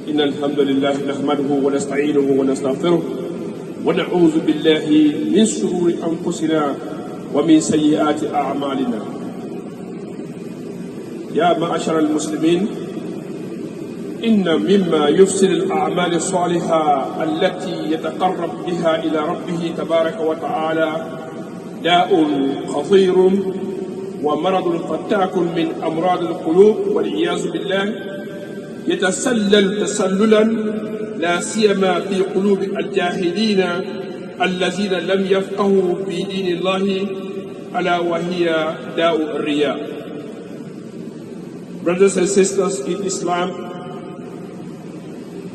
إن الحمد لله نحمده ونستعينه ونستغفره ونعوذ بالله من شرور أنفسنا ومن سيئات أعمالنا. يا معشر المسلمين، إن مما يفسد الأعمال الصالحة التي يتقرب بها إلى ربه تبارك وتعالى داء خطير ومرض فتاك من أمراض القلوب والعياذ بالله، يتسلل تسللا لا سيما في قلوب الجاهلين الذين لم يفقهوا بدين الله، ألا وهي داء الرياء. Brothers and sisters in Islam,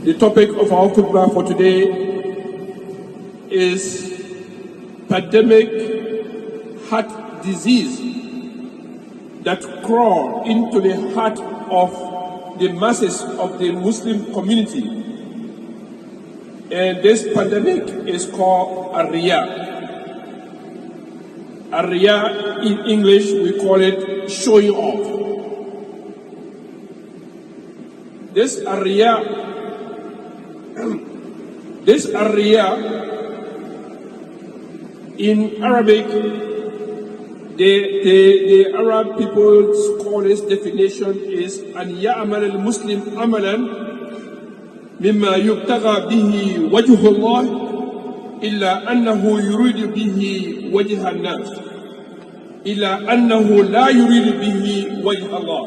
the topic of our khutbah for today is pandemic heart disease that crawl into the heart of the masses of the Muslim community. And this pandemic is called Ar-Riya. Ar-Riya in English we call it showing off. This Ar-Riya in Arabic, the Arab people's scholars' definition is أن يعمل المسلم عملا مما يبتغى به وجه الله إلا أنه يريد به وجه الناس إلا أنه لا يريد به وجه الله.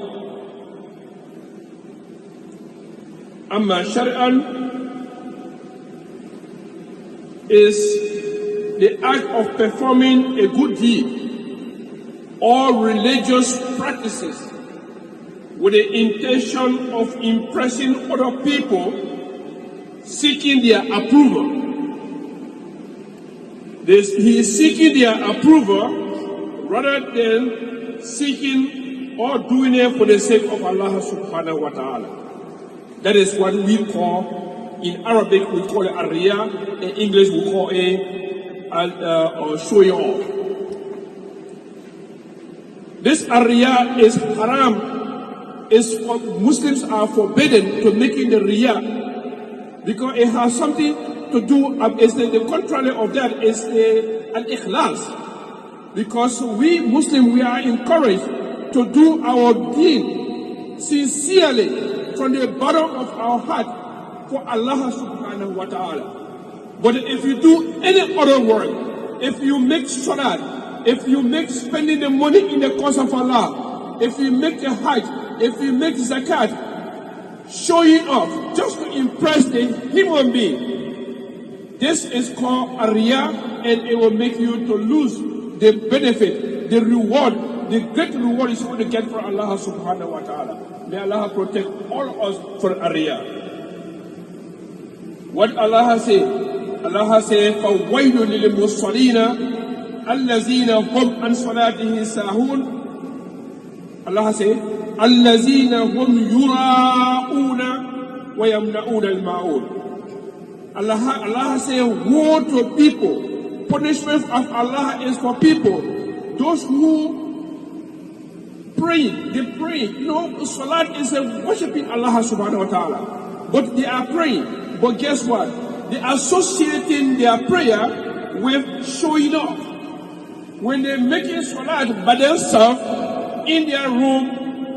أما شرعا is the act of performing a good deed or religious practices with the intention of impressing other people, seeking their approval. He is seeking their approval rather than seeking or doing it for the sake of Allah subhanahu wa ta'ala. That is what we call, in Arabic we call it Ar-Riya, in English we call it showing off. This Ar-Riya is haram. Muslims are forbidden to making the Riya because it has something to do. The contrary of that is al-ikhlas. Because we Muslims, we are encouraged to do our deen sincerely from the bottom of our heart for Allah subhanahu wa ta'ala. But if you do any other work, if you make salat, if you make spending the money in the cause of Allah, if you make a hajj, if you make zakat, showing off just to impress the human being, this is called a riya, and it will make you to lose the benefit, the reward, the great reward is going to get from Allah subhanahu wa ta'ala. May Allah protect all of us from a riya. What Allah has said? Allah has said, فَوَيْلٌ لِلْمُصَّلِينَ الَّذِينَ هُمْ عَنْ صَلَاتِهِمْ سَاهُونَ. Allah says, الَّذِينَ هُمْ يُرَاءُونَ وَيَمْنَعُونَ الْمَاعُونَ. Allah says, woe to people. Punishment of Allah is for people. Those who pray, they pray. You know, salat is a worshiping Allah subhanahu wa ta'ala. But they are praying. But guess what? They are associating their prayer with showing off. When they make a salat by themselves, in their room,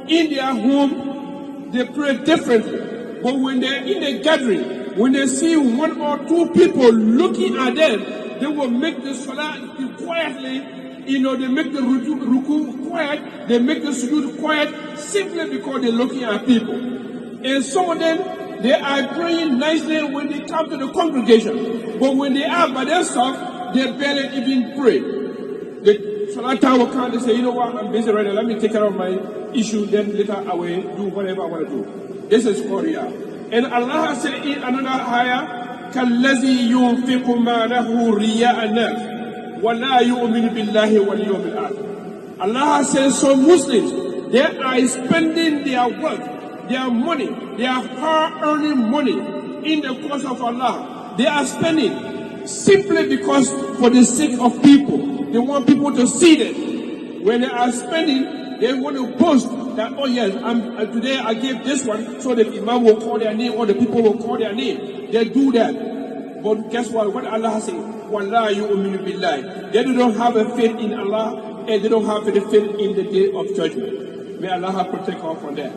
in their home, they pray differently. But when they're in a gathering, when they see one or two people looking at them, they will make the salat quietly. You know, they make the ruku quiet, they make the sujood quiet, simply because they're looking at people. And some of them, they are praying nicely when they come to the congregation. But when they are by themselves, they barely even pray. The salat time will come, they say, you know what, I'm busy right now, let me take care of my issue, then later I will do whatever I want to do. This is Korea. And Allah said in another ayah, كَالَّذِي يُنْفِقُ مَالَهُ رِيَاءَ النَّاسِ وَلَا يُؤْمِنُ بِاللَّهِ وَالْيَوْمِ الْآخِرِ. Allah says, so Muslims, they are spending their wealth, their money, their hard-earning money in the cause of Allah. They are spending simply because for the sake of people. They want people to see them. When they are spending, they want to boast that, oh yes, today I gave this one, so the Imam will call their name or the people will call their name. They do that. But guess what? What Allah says, Wallahi yu'minu billahi. They don't have a faith in Allah and they don't have a faith in the day of judgment. May Allah protect us from that.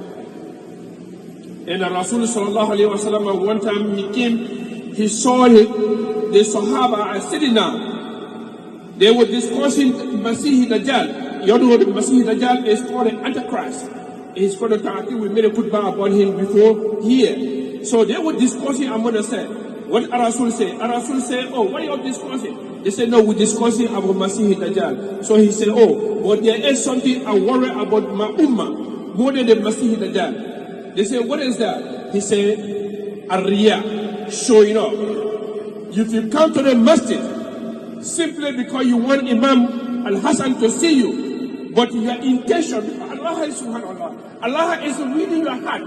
And Rasul sallallahu alayhi wa sallam, one time he came, he saw the Sahaba are sitting down. They were discussing Masih Dajjal. You know what Masih Dajjal is called an Antichrist. He's called a Ta'ati. We made a khutbah upon him before here. So they were discussing among themselves. What Rasul said? Rasul said, oh, what are you discussing? They said, no, we're discussing about Masih Dajjal. So he said, oh, but there is something I worry about my ummah more than the Masih Dajjal. They said, what is that? He said, Ar-Riya, showing up. If you come to the masjid simply because you want Imam Al-Hassan to see you, but your intention, Allah is subhanAllah. Allah is reading your heart.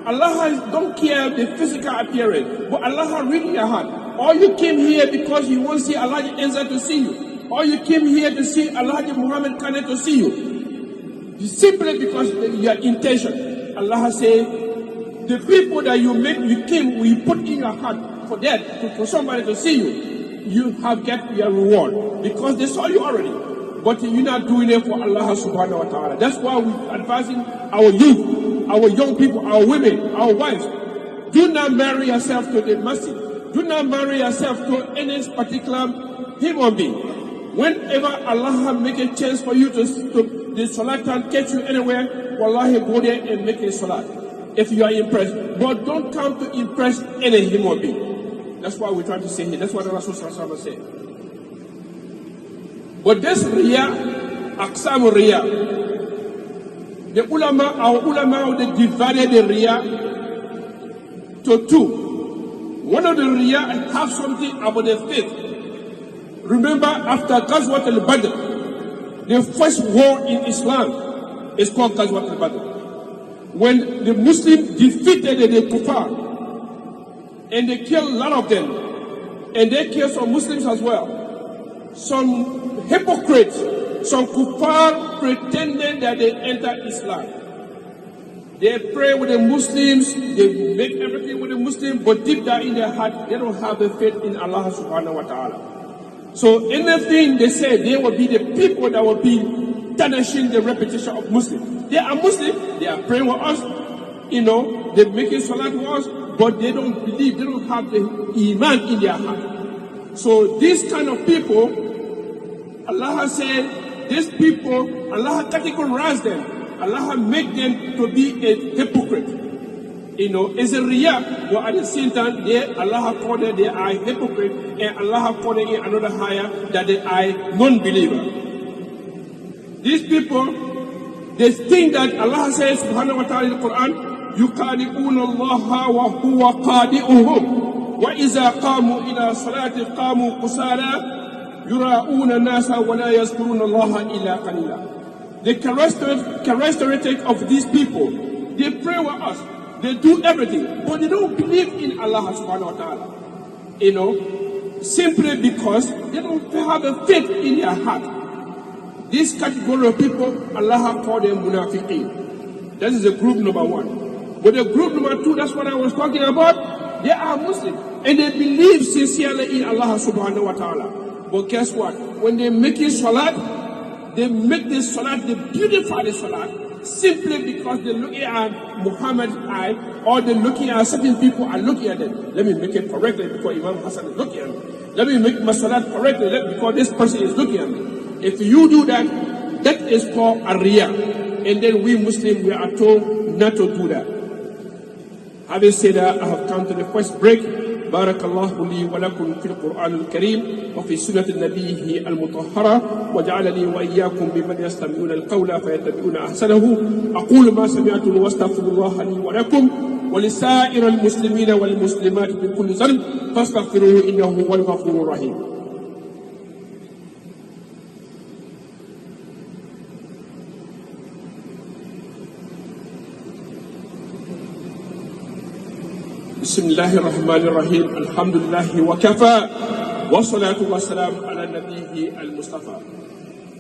Allah don't care the physical appearance, but Allah reading your heart. Or you came here because you want to see Allah answer to see you. Or you came here to see Allah Muhammad Khan to see you. Simply because your intention. Allah say, the people that you came, we put in your heart for that, for somebody to see you, you have get your reward. Because they saw you already. But you're not doing it for Allah subhanahu wa ta'ala. That's why we're advising our youth, our young people, our women, our wives. Do not marry yourself to the masjid. Do not marry yourself to any particular human being. Whenever Allah make a chance for you to the salat can catch you anywhere, wallahi, go there and make a salat if you are impressed. But don't come to impress any human being. That's what we're trying to say here. That's what the Rasul said. But this Riya, Aqsam Riya, our ulama, they divided the Riya to two. One of the Riya have something about the faith. Remember, after Ghazwat al-Badr, the first war in Islam is called Ghazwat al-Badr. When the Muslims defeated the Kuffar, and they killed a lot of them, and they killed some Muslims as well. Some hypocrites, some Kuffar pretended that they entered Islam. They pray with the Muslims, they make everything with the Muslims, but deep down in their heart, they don't have a faith in Allah subhanahu wa ta'ala. So anything they say, they will be the people that will be tarnishing the reputation of Muslims. They are Muslims, they are praying with us, they're making salat with us, but they don't believe, they don't have the iman in their heart. So these kind of people, Allah has said, these people, Allah categorized them. Allah make them to be a hypocrite. It's a riya, but at the same time, Allah called them, they are hypocrite, and Allah called them in another higher that they are non-believer. These people, they think that Allah says, subhanahu wa ta'ala in the Quran, يُقَادِئُونَ اللَّهَ وَهُوَ قَادِئُهُمْ وَإِذَا قَامُوا إِلَى صَلَاةِ قَامُوا قُسَالَى يُرَاءُونَ النَّاسَ وَلَا يَذْكُرُونَ اللَّهَ إِلَّا قَلِيلًا. The characteristic of these people, they pray with us, they do everything, but they don't believe in Allah subhanahu wa ta'ala. Simply because they don't have a faith in their heart. This category of people, Allah called them munafiqeen. That is the group number one. But the group number two, that's what I was talking about. They are Muslims, and they believe sincerely in Allah subhanahu wa ta'ala. But guess what? When they make salat, they make this salat, they beautify the salat, simply because they're looking at Muhammad's eye, or they're looking at certain people are looking at them. Let me make it correctly because Imam Hassan is looking at me. Let me make my salat correctly because this person is looking at me. If you do that, that is called a riya. And then we Muslims, we are told not to do that. Having said that, I have come to the first break. بارك الله لي ولكم في القرآن الكريم وفي سنة نبيه المطهرة وجعلني وإياكم بمن يستمعون القول فيتبعون أحسنه. أقول ما سمعتم واستغفر الله لي ولكم ولسائر المسلمين والمسلمات من كل ذنب فاستغفروه إنه هو الغفور الرحيم. بسم الله الرحمن الرحيم الحمد لله وكفى والصلاة والسلام على نبيه المصطفى.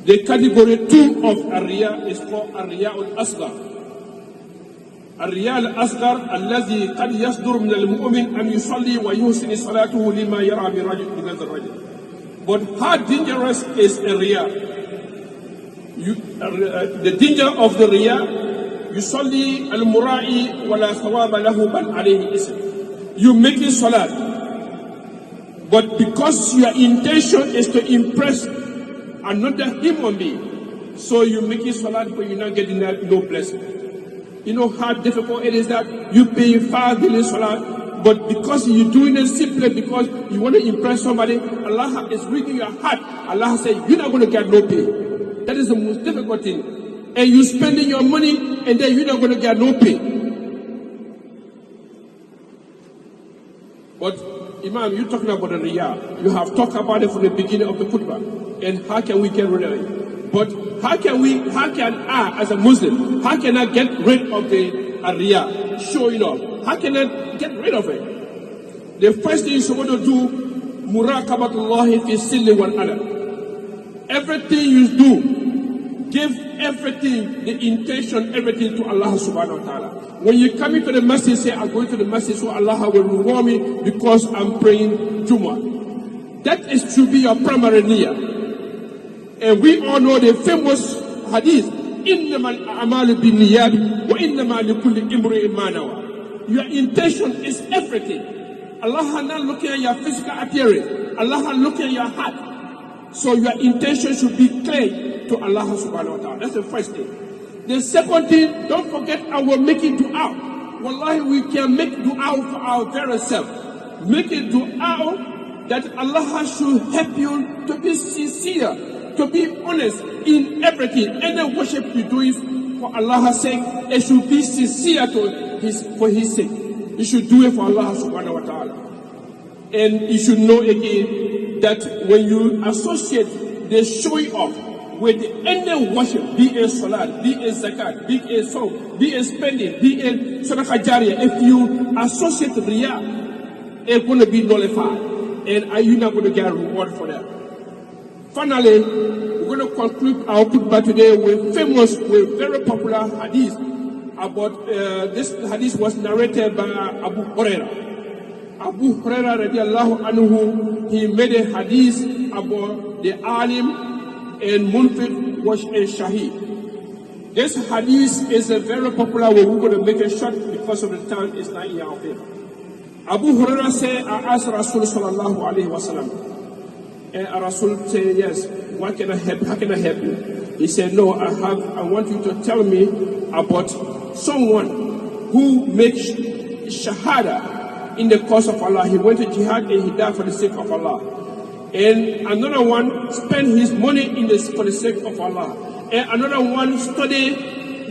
The category 2 of Ar-Riya is called Ar-Riya al-Asghar. الرياء الأصغر الذي قد يصدر من المؤمن أن يصلي ويحسن صلاته لما يرى من هذا الرجل. But how dangerous is a riyah? The danger of the riyah, يصلي المرائي ولا ثواب له بل عليه إثم. You make a salat, but because your intention is to impress another human being, so you make a salat but you're not getting no blessing. You know how difficult it is that you pay 5 daily salat, but because you're doing it simply because you want to impress somebody, Allah is reading your heart. Allah says you're not going to get no pay. That is the most difficult thing. And you're spending your money and then you're not going to get no pay. But Imam, you're talking about the riyah. You have talked about it from the beginning of the khutbah. And how can we get rid of it? But how can I, as a Muslim, how can I get rid of the riyah? Showing off. How can I get rid of it? The first thing you're supposed to do, muraqabatullahi fi silli wal alam. Everything you do, give everything, the intention, everything to Allah subhanahu wa ta'ala. When you come into the masjid, say, I'm going to the masjid so Allah will reward me because I'm praying Jummah. That is to be your primary niyyah. And we all know the famous hadith, إِنَّمَا الْأَعْمَالُ بِالنِّيَّاتِ وَإِنَّمَا لِكُلِّ إِمْرِئٍ مَّا نَوَىٰ. Your intention is everything. Allah is not looking at your physical appearance. Allah is looking at your heart. So your intention should be clear to Allah subhanahu wa ta'ala. That's the first thing. The second thing, don't forget our making dua. Wallahi, we can make dua for our very self. Make a dua that Allah should help you to be sincere, to be honest in everything. Any worship you do it for Allah's sake, it should be sincere for His sake. You should do it for Allah subhanahu wa ta'ala. And you should know again that when you associate the showing off with any worship, be a salat, be a zakat, be a song, be a spending, be a sadaqah jariyah, if you associate riyah, it's going to be nullified. And are you not going to get a reward for that? Finally, we're going to conclude our khutbah today with very popular hadith about, this hadith was narrated by Abu Hurairah. Abu Hurairah radiallahu anhu, he made a hadith about the alim and munfiq was a shaheed. This hadith is a very popular one. We're going to make it short because of the time is not in our favor. Abu Hurairah said, I asked Rasul sallallahu alayhi wa sallam. And Rasul said, yes, what can I help? How can I help you? He said, no, I want you to tell me about someone who makes shahada in the cause of Allah. He went to jihad and he died for the sake of Allah. And another one spent his money for the sake of Allah. And another one studied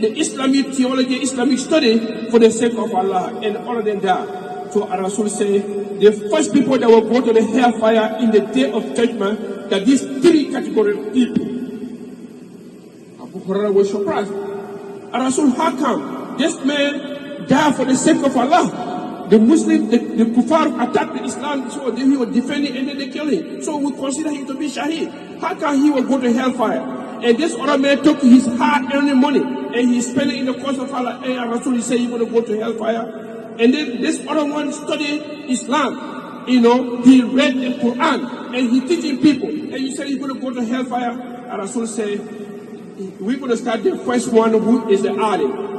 the Islamic theology, Islamic study for the sake of Allah. And all of them died. So Rasul said, the first people that will go to the hellfire in the day of judgment, that these three categories of people. Abu Hurairah was surprised. Rasul, how come this man died for the sake of Allah? The Muslims, the kuffar attacked the Islam, so he was defending and then they killed him. So we consider him to be shaheed. How can he will go to hellfire? And this other man took his hard-earned money and he spent it in the cause of Allah. And Rasul said he's going to go to hellfire. And then this other one studied Islam. You know, he read the Quran and he teaching people. And you said he's going to go to hellfire. And Rasul said, we're going to start the first one who is the alim.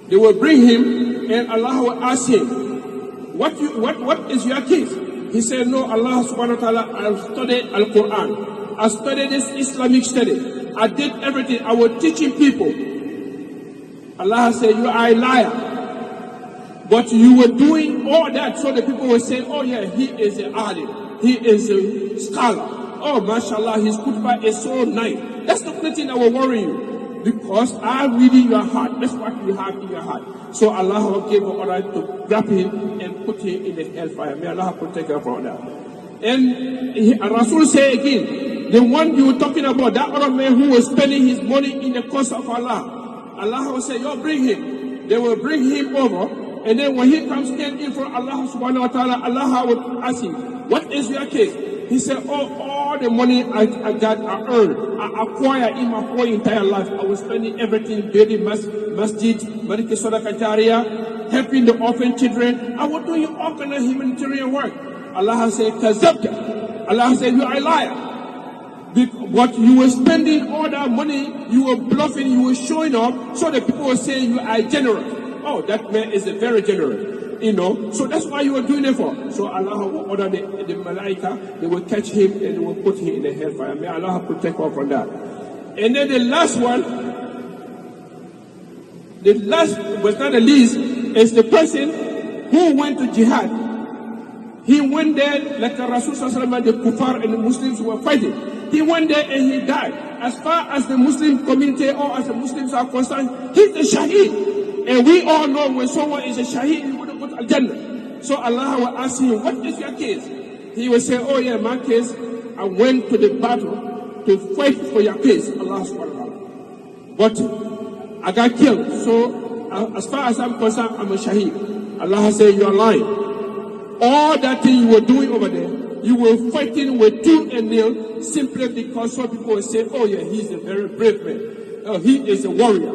They will bring him and Allah will ask him, what is your case? He said, no, Allah subhanahu wa ta'ala, I studied Al-Quran. I studied this Islamic study. I did everything. I was teaching people. Allah said, you are a liar. But you were doing all that so the people will say, oh yeah, he is an alim. He is a scholar. Oh, mashallah, his khutbah is so nice. That's the only thing that will worry you. Because I'm reading your heart. That's what you have in your heart. So Allah will give an order to grab him and put him in the hellfire. May Allah protect us from that. And Rasul say again, the one you were talking about, that other man who was spending his money in the cause of Allah, Allah will say, yo, bring him. They will bring him over. And then when he comes in front of Allah subhanahu wa ta'ala, Allah will ask him, what is your case? He said, oh, all the money I got, I earned, I acquired in my whole entire life. I was spending everything, building mosque, masjid, Marike Sadaqah Jariyah, helping the orphan children. I was doing all kind of humanitarian work. Allah has said, Kazabta. Allah has said, you are a liar. But you were spending all that money, you were bluffing, you were showing up, so the people were saying you are generous. Oh, that man is a very generous. So that's why you were doing it for. So Allah will order the malaika, they will catch him and they will put him in the hellfire. May Allah protect us from that. And then the last one, the last but not the least, is the person who went to jihad. He went there like the Rasul Sallallahu Alaihi Wasallam, the kuffar and the Muslims were fighting. He went there and he died. As far as the Muslim community or as the Muslims are concerned, he's a shaheed. And we all know when someone is a shaheed, he wouldn't go to Al-Jannah. So Allah will ask him, what is your case? He will say, oh yeah, my case, I went to the battle to fight for your case, Allah subhanahu wa ta'ala. But I got killed. So as far as I'm concerned, I'm a shaheed. Allah has said, you are lying. All that thing you were doing over there, you were fighting with tooth and nail simply because some people will say, oh yeah, he's a very brave man. He is a warrior.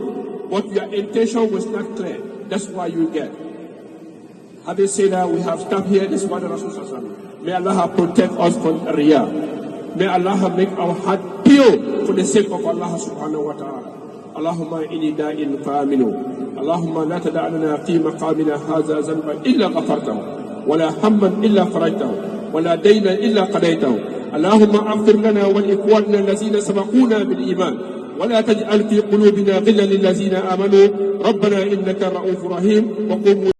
But your intention was not clear. That's why you get. Having said that, we have stopped here. This is what the Rasul said. May Allah protect us from Riyah. May Allah make our heart pure for the sake of Allah subhanahu wa ta'ala. Allahumma inni da'in fa'aminu. Allahumma la tada'alana fi maqamina haza zanban illa ghafartahu. ولا هما إلا فرجته ولا دينا إلا قضيته اللهم اغفر لنا ولإخواننا الذين سبقونا بالإيمان ولا تجعل في قلوبنا غلا للذين آمنوا ربنا إنك رؤوف رحيم وقوموا